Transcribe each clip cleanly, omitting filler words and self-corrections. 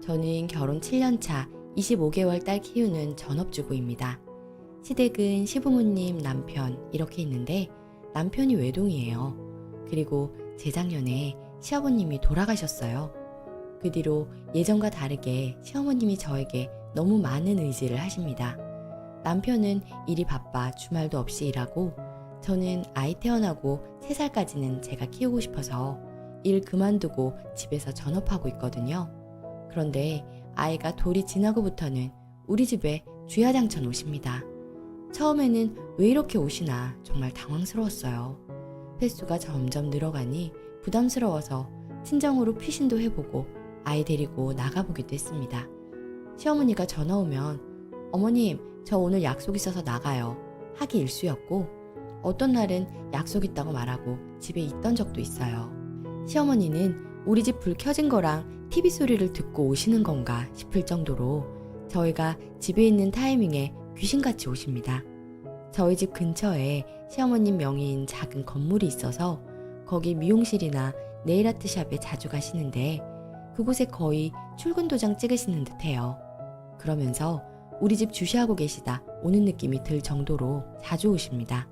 저는 결혼 7년차 25개월 딸 키우는 전업주부입니다. 시댁은 시부모님, 남편 이렇게 있는데 남편이 외동이에요. 그리고 재작년에 시아버님이 돌아가셨어요. 그 뒤로 예전과 다르게 시어머님이 저에게 너무 많은 의지를 하십니다. 남편은 일이 바빠 주말도 없이 일하고 저는 아이 태어나고 3살까지는 제가 키우고 싶어서 일 그만두고 집에서 전업하고 있거든요. 그런데 아이가 돌이 지나고부터는 우리 집에 주야장천 오십니다. 처음에는 왜 이렇게 오시나 정말 당황스러웠어요. 횟수가 점점 늘어가니 부담스러워서 친정으로 피신도 해보고 아이 데리고 나가보기도 했습니다. 시어머니가 전화 오면 어머님 저 오늘 약속 있어서 나가요 하기 일쑤였고 어떤 날은 약속 있다고 말하고 집에 있던 적도 있어요. 시어머니는 우리 집 불 켜진 거랑 TV 소리를 듣고 오시는 건가 싶을 정도로 저희가 집에 있는 타이밍에 귀신같이 오십니다. 저희 집 근처에 시어머님 명의인 작은 건물이 있어서 거기 미용실이나 네일아트샵에 자주 가시는데 그곳에 거의 출근 도장 찍으시는 듯해요. 그러면서 우리 집 주시하고 계시다 오는 느낌이 들 정도로 자주 오십니다.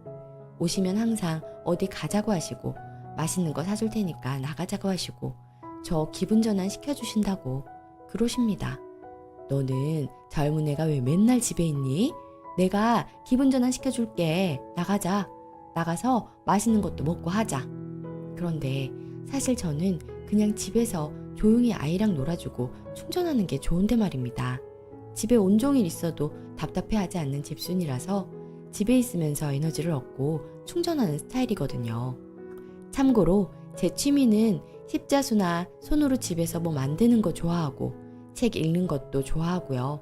오시면 항상 어디 가자고 하시고 맛있는 거 사줄 테니까 나가자고 하시고 저 기분 전환 시켜주신다고 그러십니다. 너는 젊은 애가 왜 맨날 집에 있니? 내가 기분 전환 시켜줄게. 나가자. 나가서 맛있는 것도 먹고 하자. 그런데 사실 저는 그냥 집에서 조용히 아이랑 놀아주고 충전하는 게 좋은데 말입니다. 집에 온종일 있어도 답답해하지 않는 집순이라서 집에 있으면서 에너지를 얻고 충전하는 스타일이거든요. 참고로 제 취미는 십자수나 손으로 집에서 뭐 만드는 거 좋아하고 책 읽는 것도 좋아하고요.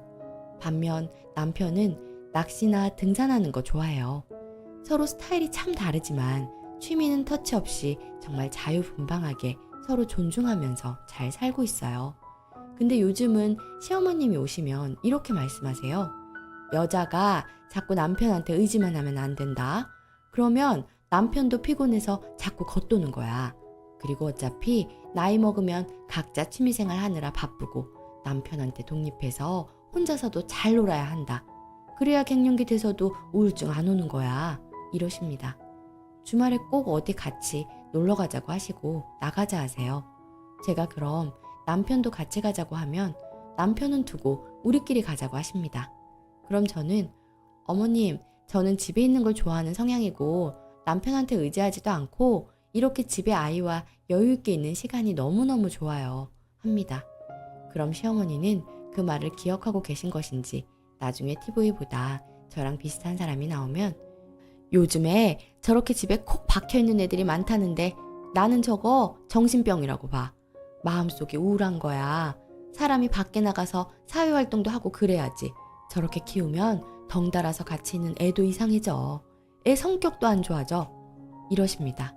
반면 남편은 낚시나 등산하는 거 좋아해요. 서로 스타일이 참 다르지만 취미는 터치 없이 정말 자유분방하게 서로 존중하면서 잘 살고 있어요. 근데 요즘은 시어머님이 오시면 이렇게 말씀하세요. 여자가 자꾸 남편한테 의지만 하면 안 된다. 그러면 남편도 피곤해서 자꾸 겉도는 거야. 그리고 어차피 나이 먹으면 각자 취미생활 하느라 바쁘고 남편한테 독립해서 혼자서도 잘 놀아야 한다. 그래야 갱년기 돼서도 우울증 안 오는 거야. 이러십니다. 주말에 꼭 어디 같이 놀러 가자고 하시고 나가자 하세요. 제가 그럼 남편도 같이 가자고 하면 남편은 두고 우리끼리 가자고 하십니다. 그럼 저는 어머님, 저는 집에 있는 걸 좋아하는 성향이고 남편한테 의지하지도 않고 이렇게 집에 아이와 여유 있게 있는 시간이 너무너무 좋아요. 합니다. 그럼 시어머니는 그 말을 기억하고 계신 것인지 나중에 TV보다 저랑 비슷한 사람이 나오면 요즘에 저렇게 집에 콕 박혀있는 애들이 많다는데 나는 저거 정신병이라고 봐. 마음속이 우울한 거야. 사람이 밖에 나가서 사회활동도 하고 그래야지. 저렇게 키우면 덩달아서 같이 있는 애도 이상해져. 애 성격도 안 좋아져. 이러십니다.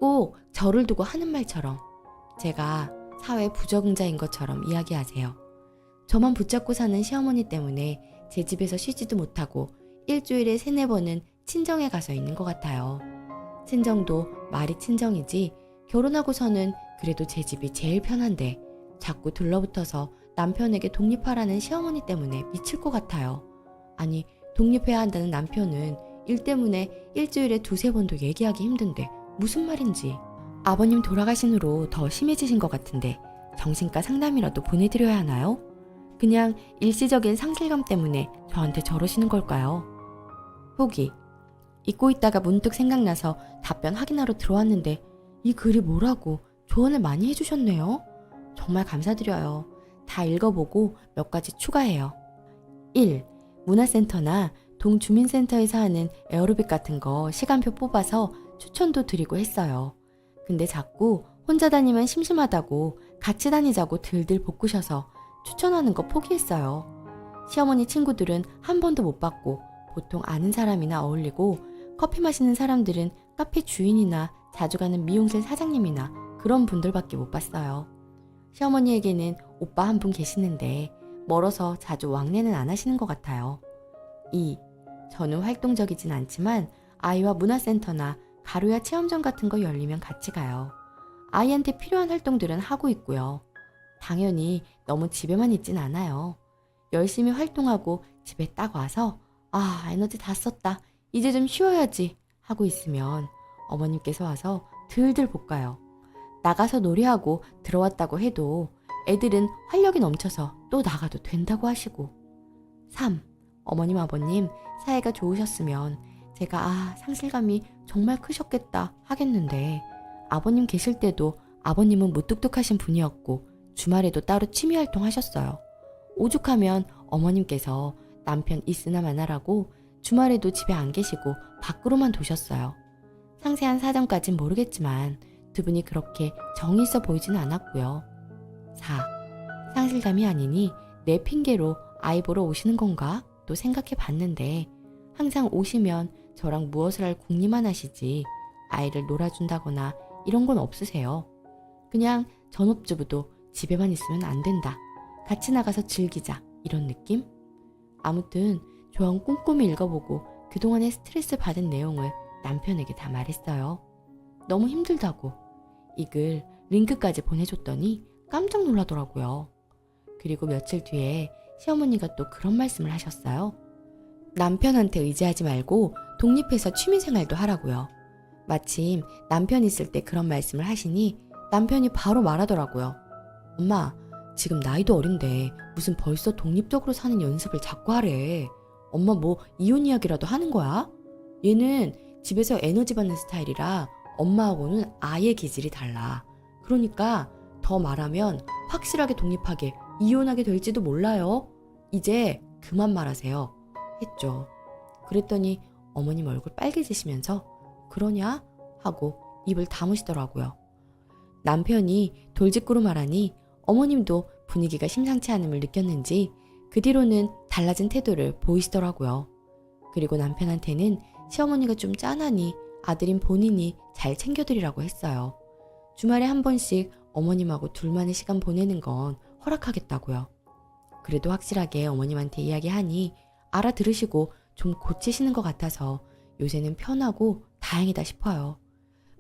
꼭 저를 두고 하는 말처럼 제가 사회 부적응자인 것처럼 이야기하세요. 저만 붙잡고 사는 시어머니 때문에 제 집에서 쉬지도 못하고 일주일에 3-4번은 친정에 가서 있는 것 같아요. 친정도 말이 친정이지 결혼하고서는 그래도 제 집이 제일 편한데 자꾸 들러붙어서 남편에게 독립하라는 시어머니 때문에 미칠 것 같아요. 아니, 독립해야 한다는 남편은 일 때문에 일주일에 2-3번도 얘기하기 힘든데 무슨 말인지. 아버님 돌아가신 후로 더 심해지신 것 같은데 정신과 상담이라도 보내드려야 하나요? 그냥 일시적인 상실감 때문에 저한테 저러시는 걸까요? 후기. 잊고 있다가 문득 생각나서 답변 확인하러 들어왔는데 이 글이 뭐라고 조언을 많이 해주셨네요. 정말 감사드려요. 다 읽어보고 몇 가지 추가해요. 1. 문화센터나 동주민센터에서 하는 에어로빅 같은 거 시간표 뽑아서 추천도 드리고 했어요. 근데 자꾸 혼자 다니면 심심하다고 같이 다니자고 들들 볶으셔서 추천하는 거 포기했어요. 시어머니 친구들은 한 번도 못 봤고 보통 아는 사람이나 어울리고 커피 마시는 사람들은 카페 주인이나 자주 가는 미용실 사장님이나 그런 분들밖에 못 봤어요. 시어머니에게는 오빠 한 분 계시는데 멀어서 자주 왕래는 안 하시는 것 같아요. 2. 저는 활동적이진 않지만 아이와 문화센터나 가로야 체험전 같은 거 열리면 같이 가요. 아이한테 필요한 활동들은 하고 있고요. 당연히 너무 집에만 있진 않아요. 열심히 활동하고 집에 딱 와서 에너지 다 썼다. 이제 좀 쉬어야지 하고 있으면 어머님께서 와서 들들 볶아요. 나가서 놀이하고 들어왔다고 해도 애들은 활력이 넘쳐서 또 나가도 된다고 하시고. 3. 어머님 아버님 사이가 좋으셨으면 제가 상실감이 정말 크셨겠다 하겠는데, 아버님 계실 때도 아버님은 무뚝뚝하신 분이었고 주말에도 따로 취미활동 하셨어요. 오죽하면 어머님께서 남편 있으나 마나라고 주말에도 집에 안 계시고 밖으로만 도셨어요. 상세한 사정까진 모르겠지만 두 분이 그렇게 정이 있어 보이지는 않았고요. 4. 상실감이 아니니 내 핑계로 아이 보러 오시는 건가 또 생각해 봤는데, 항상 오시면 저랑 무엇을 할 궁리만 하시지 아이를 놀아준다거나 이런 건 없으세요. 그냥 전업주부도 집에만 있으면 안 된다, 같이 나가서 즐기자 이런 느낌? 아무튼 조언 꼼꼼히 읽어보고 그동안의 스트레스 받은 내용을 남편에게 다 말했어요. 너무 힘들다고. 이 글 링크까지 보내줬더니 깜짝 놀라더라고요. 그리고 며칠 뒤에 시어머니가 또 그런 말씀을 하셨어요. 남편한테 의지하지 말고 독립해서 취미생활도 하라고요. 마침 남편 있을 때 그런 말씀을 하시니 남편이 바로 말하더라고요. 엄마, 지금 나이도 어린데 무슨 벌써 독립적으로 사는 연습을 자꾸 하래. 엄마 뭐 이혼 이야기라도 하는 거야? 얘는 집에서 에너지 받는 스타일이라 엄마하고는 아예 기질이 달라. 그러니까 더 말하면 확실하게 독립하게 이혼하게 될지도 몰라요. 이제 그만 말하세요. 했죠. 그랬더니 어머님 얼굴 빨개지시면서 그러냐? 하고 입을 다무시더라고요. 남편이 돌직구로 말하니 어머님도 분위기가 심상치 않음을 느꼈는지 그 뒤로는 달라진 태도를 보이시더라고요. 그리고 남편한테는 시어머니가 좀 짠하니 아들인 본인이 잘 챙겨드리라고 했어요. 주말에 한 번씩 어머님하고 둘만의 시간 보내는 건 허락하겠다고요. 그래도 확실하게 어머님한테 이야기하니 알아들으시고 좀 고치시는 것 같아서 요새는 편하고 다행이다 싶어요.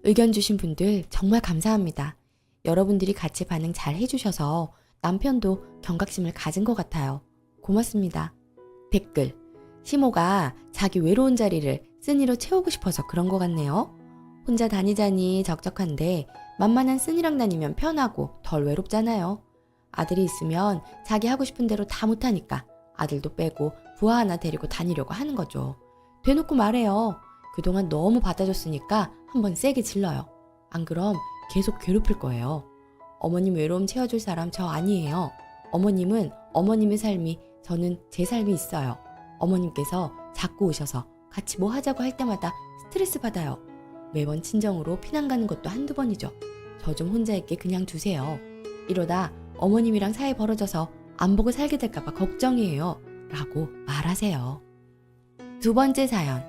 의견 주신 분들 정말 감사합니다. 여러분들이 같이 반응 잘 해주셔서 남편도 경각심을 가진 것 같아요. 고맙습니다. 댓글: 시모가 자기 외로운 자리를 쓴이로 채우고 싶어서 그런 것 같네요. 혼자 다니자니 적적한데 만만한 쓴이랑 다니면 편하고 덜 외롭잖아요. 아들이 있으면 자기 하고 싶은 대로 다 못하니까 아들도 빼고 부하 하나 데리고 다니려고 하는 거죠. 대놓고 말해요. 그동안 너무 받아줬으니까 한번 세게 질러요. 안 그럼 계속 괴롭힐 거예요. 어머님 외로움 채워줄 사람 저 아니에요. 어머님은 어머님의 삶이, 저는 제 삶이 있어요. 어머님께서 자꾸 오셔서 같이 뭐 하자고 할 때마다 스트레스 받아요. 매번 친정으로 피난 가는 것도 한두 번이죠. 저 좀 혼자 있게 그냥 두세요. 이러다 어머님이랑 사이 벌어져서 안 보고 살게 될까봐 걱정이에요. 라고 말하세요. 두 번째 사연.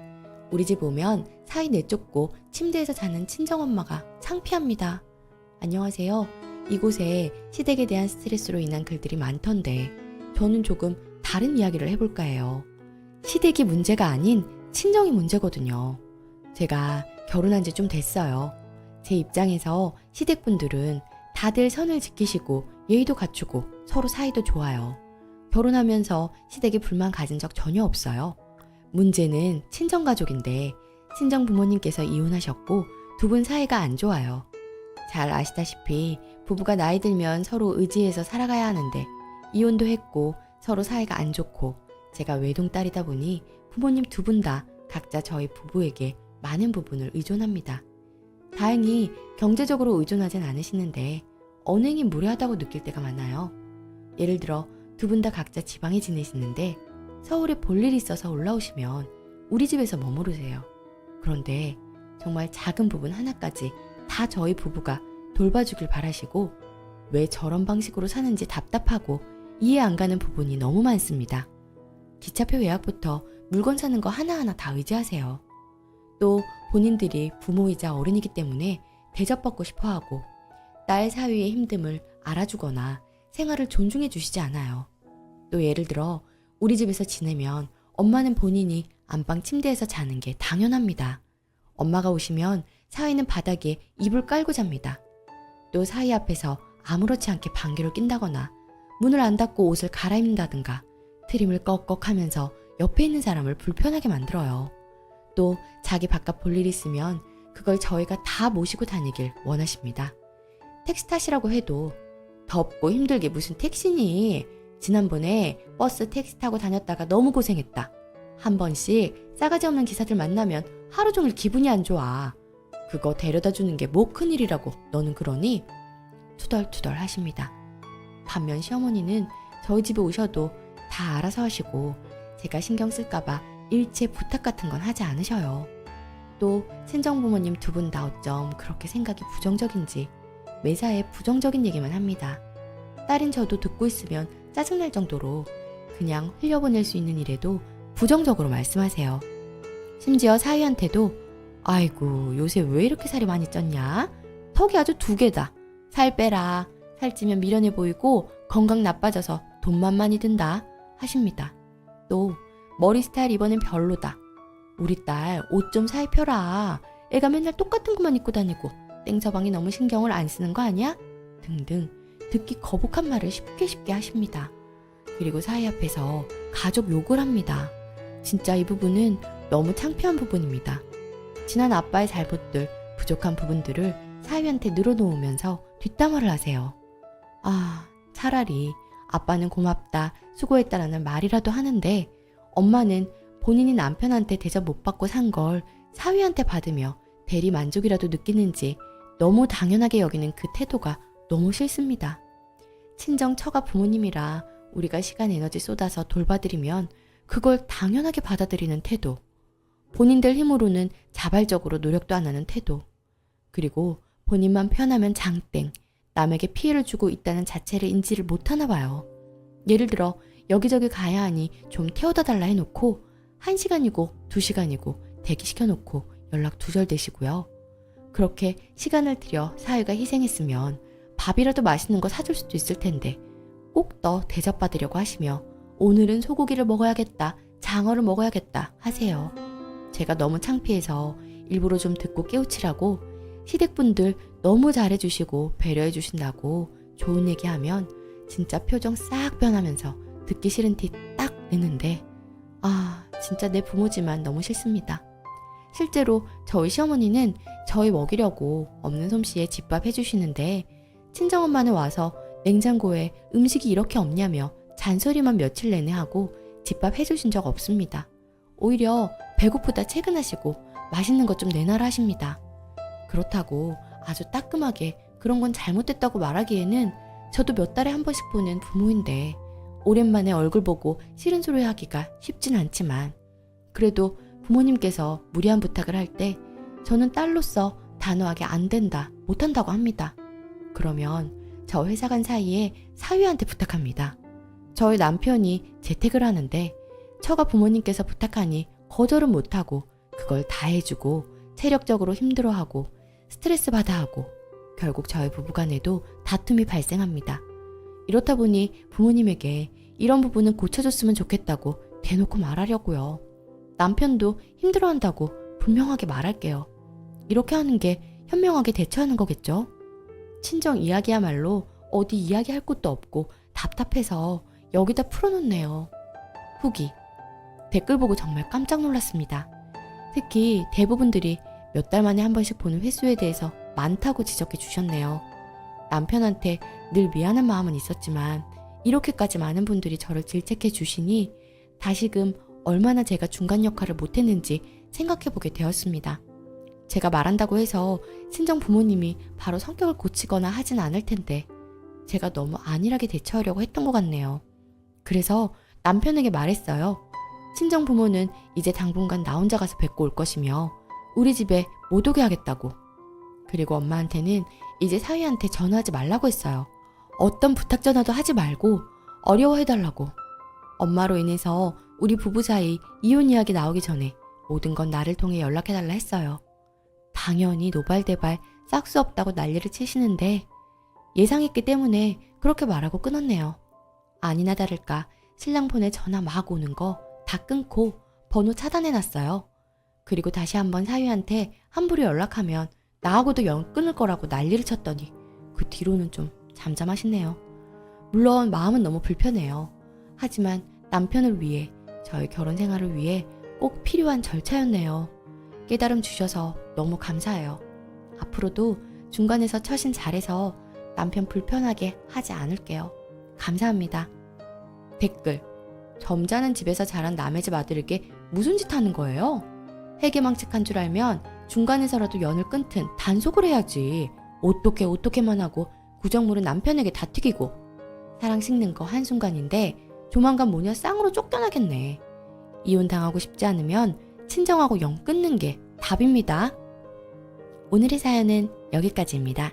우리 집 오면 사이 내쫓고 침대에서 자는 친정엄마가 창피합니다. 안녕하세요. 이곳에 시댁에 대한 스트레스로 인한 글들이 많던데 저는 조금 다른 이야기를 해볼까 해요. 시댁이 문제가 아닌 친정이 문제거든요. 제가 결혼한 지 좀 됐어요. 제 입장에서 시댁분들은 다들 선을 지키시고 예의도 갖추고 서로 사이도 좋아요. 결혼하면서 시댁에 불만 가진 적 전혀 없어요. 문제는 친정가족인데 친정 부모님께서 이혼하셨고 두 분 사이가 안 좋아요. 잘 아시다시피 부부가 나이 들면 서로 의지해서 살아가야 하는데 이혼도 했고 서로 사이가 안 좋고 제가 외동딸이다 보니 부모님 두 분 다 각자 저희 부부에게 많은 부분을 의존합니다. 다행히 경제적으로 의존하진 않으시는데 언행이 무례하다고 느낄 때가 많아요. 예를 들어 두 분 다 각자 지방에 지내시는데 서울에 볼 일이 있어서 올라오시면 우리 집에서 머무르세요. 그런데 정말 작은 부분 하나까지 다 저희 부부가 돌봐주길 바라시고 왜 저런 방식으로 사는지 답답하고 이해 안 가는 부분이 너무 많습니다. 기차표 예약부터 물건 사는 거 하나하나 다 의지하세요. 또 본인들이 부모이자 어른이기 때문에 대접받고 싶어하고 딸 사위의 힘듦을 알아주거나 생활을 존중해 주시지 않아요. 또 예를 들어 우리 집에서 지내면 엄마는 본인이 안방 침대에서 자는 게 당연합니다. 엄마가 오시면 사위는 바닥에 이불 깔고 잡니다. 또 사위 앞에서 아무렇지 않게 방귀를 낀다거나 문을 안 닫고 옷을 갈아입는다든가 트림을 꺽꺽하면서 옆에 있는 사람을 불편하게 만들어요. 또 자기 바깥 볼 일 있으면 그걸 저희가 다 모시고 다니길 원하십니다. 택시 타시라고 해도 덥고 힘들게 무슨 택시니? 지난번에 버스 택시 타고 다녔다가 너무 고생했다. 한 번씩 싸가지 없는 기사들 만나면 하루 종일 기분이 안 좋아. 그거 데려다 주는 게 뭐 큰일이라고 너는 그러니? 투덜투덜 하십니다. 반면 시어머니는 저희 집에 오셔도 다 알아서 하시고 제가 신경 쓸까봐 일체 부탁 같은 건 하지 않으셔요. 또 친정부모님 두 분 다 어쩜 그렇게 생각이 부정적인지 매사에 부정적인 얘기만 합니다. 딸인 저도 듣고 있으면 짜증날 정도로 그냥 흘려보낼 수 있는 일에도 부정적으로 말씀하세요. 심지어 사위한테도 아이고 요새 왜 이렇게 살이 많이 쪘냐? 턱이 아주 2개다. 살 빼라. 살찌면 미련해 보이고 건강 나빠져서 돈만 많이 든다 하십니다. 또 머리 스타일 이번엔 별로다. 우리 딸 옷 좀 살펴라. 애가 맨날 똑같은 것만 입고 다니고 땡서방이 너무 신경을 안 쓰는 거 아니야? 등등 듣기 거북한 말을 쉽게 하십니다. 그리고 사위 앞에서 가족 욕을 합니다. 진짜 이 부분은 너무 창피한 부분입니다. 지난 아빠의 잘못들, 부족한 부분들을 사위한테 늘어놓으면서 뒷담화를 하세요. 아, 차라리 아빠는 고맙다, 수고했다라는 말이라도 하는데 엄마는 본인이 남편한테 대접 못 받고 산 걸 사위한테 받으며 대리 만족이라도 느끼는지 너무 당연하게 여기는 그 태도가 너무 싫습니다. 친정 처가 부모님이라 우리가 시간 에너지 쏟아서 돌봐드리면 그걸 당연하게 받아들이는 태도, 본인들 힘으로는 자발적으로 노력도 안 하는 태도, 그리고 본인만 편하면 장땡, 남에게 피해를 주고 있다는 자체를 인지를 못하나 봐요. 예를 들어 여기저기 가야 하니 좀 태워다 달라 해놓고 1시간이고 2시간이고 대기시켜놓고 연락 두절되시고요. 그렇게 시간을 들여 사위가 희생했으면 밥이라도 맛있는 거 사줄 수도 있을 텐데 꼭 더 대접받으려고 하시며 오늘은 소고기를 먹어야겠다, 장어를 먹어야겠다 하세요. 제가 너무 창피해서 일부러 좀 듣고 깨우치라고 시댁분들 너무 잘해주시고 배려해주신다고 좋은 얘기하면 진짜 표정 싹 변하면서 듣기 싫은 티 딱 내는데 아 진짜 내 부모지만 너무 싫습니다. 실제로 저희 시어머니는 저희 먹이려고 없는 솜씨에 집밥 해주시는데 친정엄마는 와서 냉장고에 음식이 이렇게 없냐며 잔소리만 며칠 내내 하고 집밥 해주신 적 없습니다. 오히려 배고프다 퇴근하시고 맛있는 것 좀 내놔라 하십니다. 그렇다고 아주 따끔하게 그런 건 잘못됐다고 말하기에는 저도 몇 달에 한 번씩 보는 부모인데 오랜만에 얼굴 보고 싫은 소리 하기가 쉽진 않지만 그래도 부모님께서 무리한 부탁을 할 때 저는 딸로서 단호하게 안 된다, 못한다고 합니다. 그러면 저 회사 간 사이에 사위한테 부탁합니다. 저희 남편이 재택을 하는데 처가 부모님께서 부탁하니 거절은 못하고 그걸 다 해주고 체력적으로 힘들어하고 스트레스 받아 하고 결국 저희 부부간에도 다툼이 발생합니다. 이렇다 보니 부모님에게 이런 부분은 고쳐줬으면 좋겠다고 대놓고 말하려고요. 남편도 힘들어한다고 분명하게 말할게요. 이렇게 하는 게 현명하게 대처하는 거겠죠? 친정 이야기야말로 어디 이야기할 곳도 없고 답답해서 여기다 풀어놓네요. 후기. 댓글 보고 정말 깜짝 놀랐습니다. 특히 대부분들이 몇 달 만에 한 번씩 보는 횟수에 대해서 많다고 지적해 주셨네요. 남편한테 늘 미안한 마음은 있었지만 이렇게까지 많은 분들이 저를 질책해 주시니 다시금 얼마나 제가 중간 역할을 못했는지 생각해 보게 되었습니다. 제가 말한다고 해서 친정 부모님이 바로 성격을 고치거나 하진 않을 텐데 제가 너무 안일하게 대처하려고 했던 것 같네요. 그래서 남편에게 말했어요. 친정 부모는 이제 당분간 나 혼자 가서 뵙고 올 것이며 우리 집에 못 오게 하겠다고. 그리고 엄마한테는 이제 사위한테 전화하지 말라고 했어요. 어떤 부탁 전화도 하지 말고 어려워해달라고. 엄마로 인해서 우리 부부 사이 이혼 이야기 나오기 전에 모든 건 나를 통해 연락해달라 했어요. 당연히 노발대발 싹수 없다고 난리를 치시는데 예상했기 때문에 그렇게 말하고 끊었네요. 아니나 다를까 신랑 폰에 전화 막 오는 거 다 끊고 번호 차단해놨어요. 그리고 다시 한번 사위한테 함부로 연락하면 나하고도 연 끊을 거라고 난리를 쳤더니 그 뒤로는 좀 잠잠하시네요. 물론 마음은 너무 불편해요. 하지만 남편을 위해, 저의 결혼 생활을 위해 꼭 필요한 절차였네요. 깨달음 주셔서 너무 감사해요. 앞으로도 중간에서 처신 잘해서 남편 불편하게 하지 않을게요. 감사합니다. 댓글: 점잖은 집에서 자란 남의 집 아들에게 무슨 짓 하는 거예요? 해계망측한 줄 알면 중간에서라도 연을 끊든 단속을 해야지. 어떻게만 하고 구정물은 남편에게 다 튀기고. 사랑 식는 거 한순간인데 조만간 모녀 쌍으로 쫓겨나겠네. 이혼당하고 싶지 않으면 친정하고 연 끊는 게 답입니다. 오늘의 사연은 여기까지입니다.